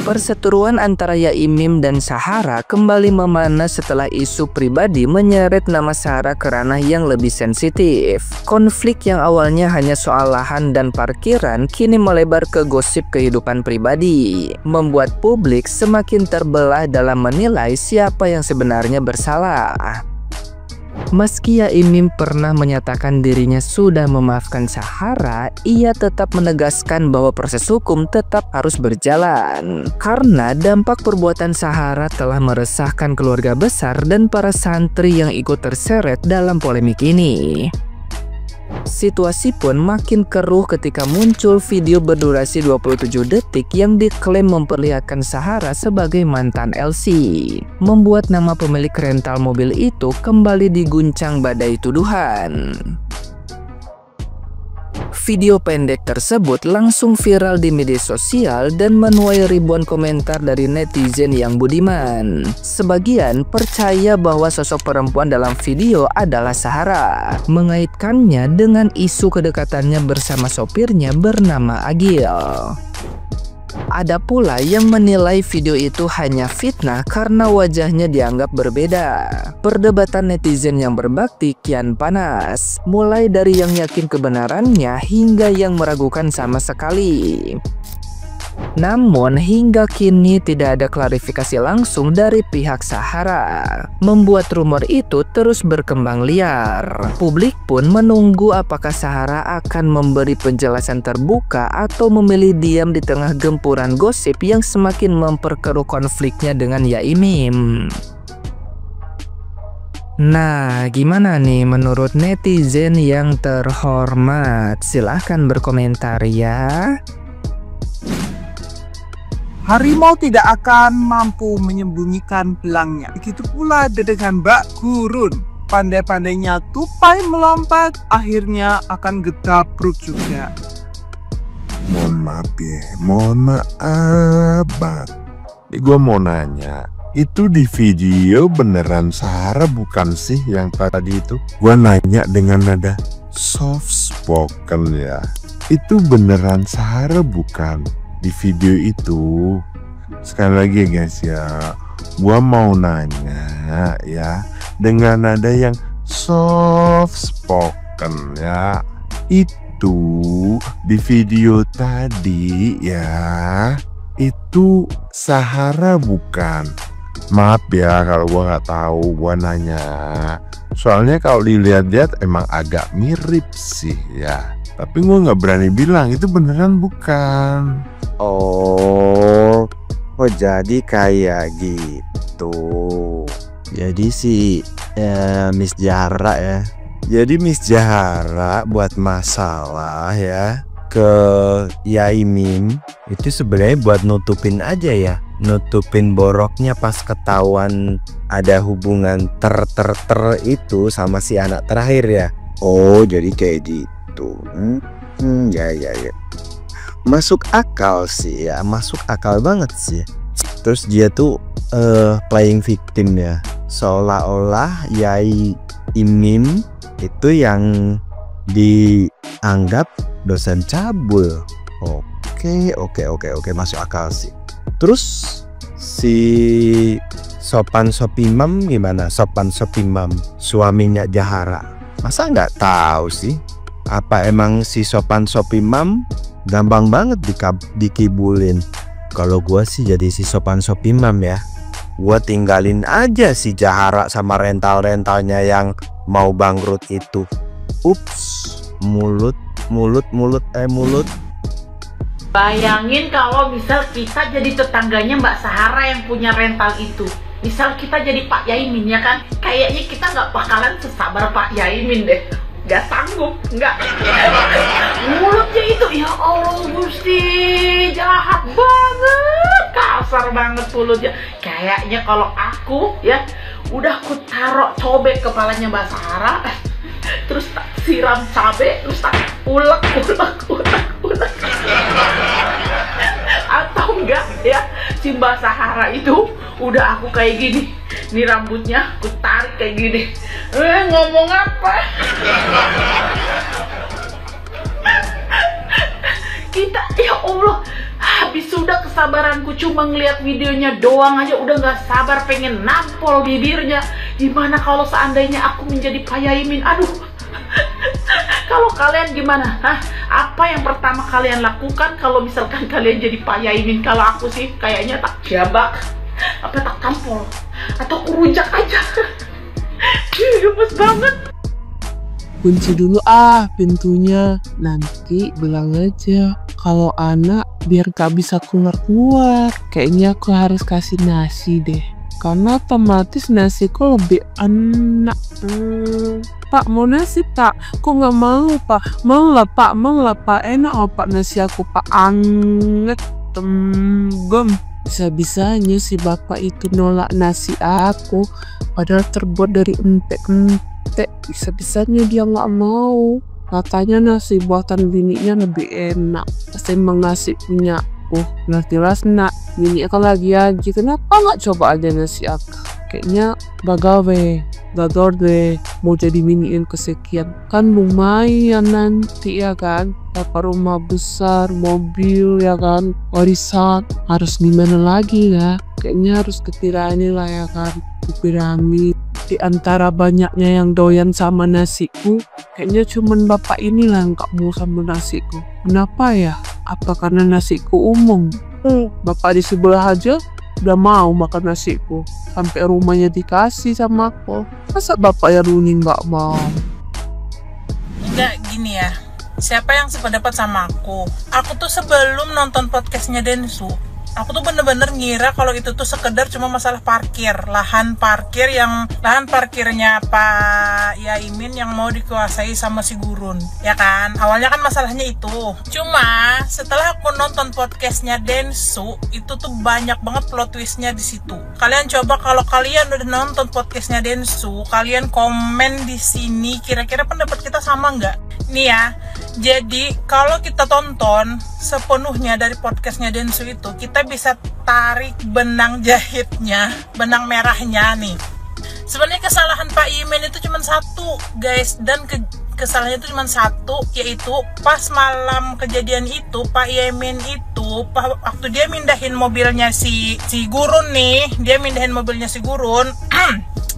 Perseteruan antara Yaimim dan Sahara kembali memanas setelah isu pribadi menyeret nama Sahara ke ranah yang lebih sensitif. Konflik yang awalnya hanya soal lahan dan parkiran kini melebar ke gosip kehidupan pribadi, membuat publik semakin terbelah dalam menilai siapa yang sebenarnya bersalah. Meski Yaimim pernah menyatakan dirinya sudah memaafkan Sahara, ia tetap menegaskan bahwa proses hukum tetap harus berjalan. Karena dampak perbuatan Sahara telah meresahkan keluarga besar dan para santri yang ikut terseret dalam polemik ini. Situasi pun makin keruh ketika muncul video berdurasi 27 detik yang diklaim memperlihatkan Sahara sebagai mantan LC, membuat nama pemilik rental mobil itu kembali diguncang badai tuduhan. Video pendek tersebut langsung viral di media sosial dan menuai ribuan komentar dari netizen yang budiman. Sebagian percaya bahwa sosok perempuan dalam video adalah Sahara, mengaitkannya dengan isu kedekatannya bersama sopirnya bernama Agil. Ada pula yang menilai video itu hanya fitnah karena wajahnya dianggap berbeda. Perdebatan netizen yang berbakti kian panas, mulai dari yang yakin kebenarannya hingga yang meragukan sama sekali. Namun hingga kini tidak ada klarifikasi langsung dari pihak Sahara, membuat rumor itu terus berkembang liar. Publik pun menunggu apakah Sahara akan memberi penjelasan terbuka atau memilih diam di tengah gempuran gosip yang semakin memperkeruh konfliknya dengan Yaimim. Nah, gimana nih menurut netizen yang terhormat? Silahkan berkomentar ya. Harimau tidak akan mampu menyembunyikan belangnya. Begitu pula dengan Mbak Gurun. Pandai-pandainya tupai melompat, akhirnya akan gedabruk juga. Mohon maaf ya, mohon maaf banget. Gue mau nanya, itu di video beneran Sahara bukan sih yang tadi itu? Gue nanya dengan nada soft spoken ya. Itu beneran Sahara bukan? Di video itu, sekali lagi ya guys ya, gua mau nanya ya dengan nada yang soft spoken ya, itu di video tadi ya, itu Sahara bukan? Maaf ya kalau gua nggak tahu, gua nanya soalnya kalau dilihat-lihat emang agak mirip sih ya, tapi gua nggak berani bilang itu beneran bukan. Oh, jadi kayak gitu. Jadi si Miss Zahra ya. Jadi Miss Zahra buat masalah ya ke Yaimim itu sebenarnya buat nutupin aja ya, nutupin boroknya pas ketahuan ada hubungan ter itu sama si anak terakhir ya. Oh, jadi kayak gitu. Ya. Masuk akal sih ya, masuk akal banget sih. Terus dia tuh playing victim ya, seolah-olah Yaimim itu yang dianggap dosen cabul. Oke, masuk akal sih. Terus si Sopan Sopimam gimana? Sopan Sopimam suaminya Zahra, masa nggak tahu sih? Apa emang si Sopan Sopimam gampang banget dikibulin? Kalau gua sih jadi si Sopan Sopimam ya, gua tinggalin aja si Zahra sama rental-rentalnya yang mau bangkrut itu. Ups, mulut. Bayangin kalau misal kita jadi tetangganya Mbak Sahara yang punya rental itu. Misal kita jadi Pak Yaimin ya kan, kayaknya kita nggak bakalan sesabar Pak Yaimin deh. Gak sanggup, nggak. Mulutnya itu, ya Allah Gusti, jahat banget, kasar banget mulutnya. Kayaknya kalau aku ya udah aku taruh cobek kepalanya Mbak Sahara, terus tak siram cabe, terus tak ulek. Atau enggak ya, si Mbak Sahara itu udah aku kayak gini, nih rambutnya aku tarik kayak gini. Ngomong apa? Kita, ya Allah, Habis sudah kesabaranku cuma ngeliat videonya doang aja udah nggak sabar pengen nampol bibirnya. Gimana kalau seandainya aku menjadi Pak Yaimin? Aduh. Kalau kalian gimana? Apa yang pertama kalian lakukan kalau misalkan kalian jadi Pak Yaimin? Kalau aku sih kayaknya tak jabak, apa tak tampol, atau kurujak aja. Gemes banget. Kunci dulu pintunya. Nanti bilang aja kalau anak biar gak bisa keluar-keluar. Kayaknya aku harus kasih nasi deh, karena otomatis nasiku lebih enak. Pak, mau nasi Pak? Kok nggak mau Pak? Mau lah Pak, enak Pak nasi aku Pak, anget tenggem. Bisa-bisanya si bapak itu nolak nasi aku, padahal terbuat dari entek-entek. Bisa-bisanya dia nggak mau. Katanya nasi buatan bininya lebih enak. Pasti emang nasi punya jelas nak bini aku lagi aja. Kenapa nggak coba aja nasi aku? Kayaknya gagal deh mau jadi miniin kesekian. Kan lumayan nanti ya kan, dapat rumah besar, mobil ya kan, warisan. Harus gimana lagi ya? Kayaknya harus ketirani lah ya kan, piramid. Di antara banyaknya yang doyan sama nasiku, kayaknya cuman bapak inilah yang gak mau sama nasiku. Kenapa ya? Apa karena nasiku umum? Bapak di sebelah aja udah mau makan nasiku, sampai rumahnya dikasih sama aku. Masa bapak yang Runi nggak mau? Enggak, gini ya, siapa yang sependapat sama aku? Aku tuh sebelum nonton podcastnya Densu, aku tuh bener-bener ngira kalau itu tuh sekedar cuma masalah parkir, lahan parkirnya Pak Yaimin yang mau dikuasai sama si Gurun, ya kan? Awalnya kan masalahnya itu. Cuma setelah aku nonton podcastnya Densu, itu tuh banyak banget plot twistnya di situ. Kalian coba kalau kalian udah nonton podcastnya Densu, kalian komen di sini kira-kira pendapat kita sama nggak? Nih ya, jadi kalau kita tonton sepenuhnya dari podcastnya Densu itu, kita bisa tarik benang jahitnya, benang merahnya nih. Sebenarnya kesalahan Pak Yaimin itu cuma satu, guys, dan kesalahannya itu cuma satu, yaitu pas malam kejadian itu Pak Yaimin itu waktu dia mindahin mobilnya si Gurun nih, dia mindahin mobilnya si Gurun.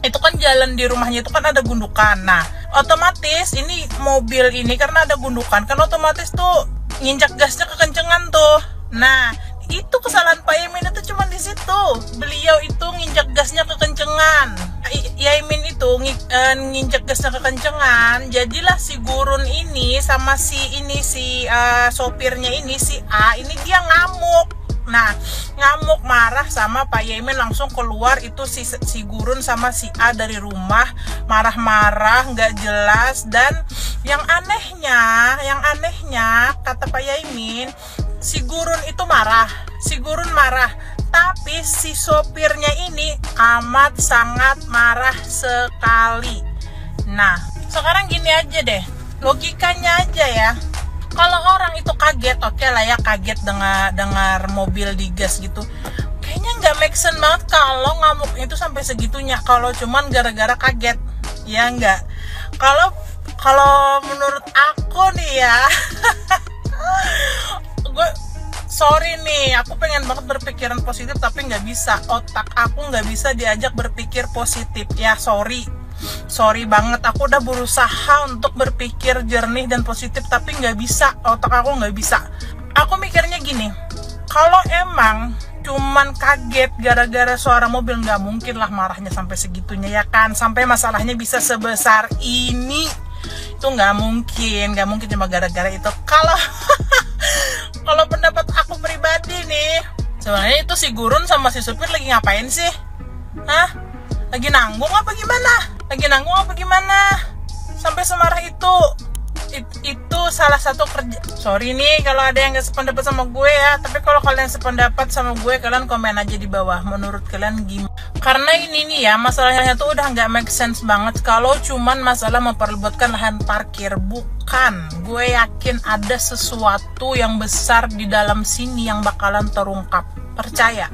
Itu kan jalan di rumahnya itu kan ada gundukan. Nah, otomatis ini mobil ini karena ada gundukan kan otomatis tuh nginjak gasnya kekencengan tuh. Nah, itu kesalahan Pak Yaimin itu cuma di situ. Beliau itu nginjak gasnya kekencengan. Yaimin itu nginjak gasnya kekencengan. Jadilah si Gurun ini sama si sopirnya ini si A ini dia ngamuk. Nah, ngamuk marah sama Pak Yaimin, langsung keluar itu si Gurun sama si A dari rumah, marah-marah nggak jelas. Dan yang anehnya kata Pak Yaimin, si Gurun marah, tapi si sopirnya ini amat sangat marah sekali. Nah, sekarang gini aja deh, logikanya aja ya. Kalau orang itu kaget, oke lah ya, kaget dengar mobil digas gitu. Kayaknya nggak make sense banget kalau ngamuk itu sampai segitunya. Kalau cuman gara-gara kaget, ya nggak. Kalau menurut aku nih ya, gue sorry nih, aku pengen banget berpikiran positif tapi nggak bisa. Otak aku nggak bisa diajak berpikir positif. Ya sorry banget, aku udah berusaha untuk berpikir jernih dan positif tapi nggak bisa, otak aku nggak bisa. Aku mikirnya gini, kalau emang cuman kaget gara-gara suara mobil, nggak mungkin lah marahnya sampai segitunya ya kan, sampai masalahnya bisa sebesar ini. Itu nggak mungkin cuma gara-gara itu. Kalau pendapat aku pribadi nih, sebenarnya itu si Gurun sama si supir lagi ngapain sih? Lagi nanggung apa gimana? Sampai semarah itu salah satu kerja. Sorry nih kalau ada yang gak sependapat sama gue ya, tapi kalau kalian sependapat sama gue, kalian komen aja di bawah menurut kalian gimana. Karena ini nih ya, masalahnya tuh udah gak make sense banget kalau cuman masalah memperlebatkan lahan parkir. Bukan, gue yakin ada sesuatu yang besar di dalam sini yang bakalan terungkap, percaya.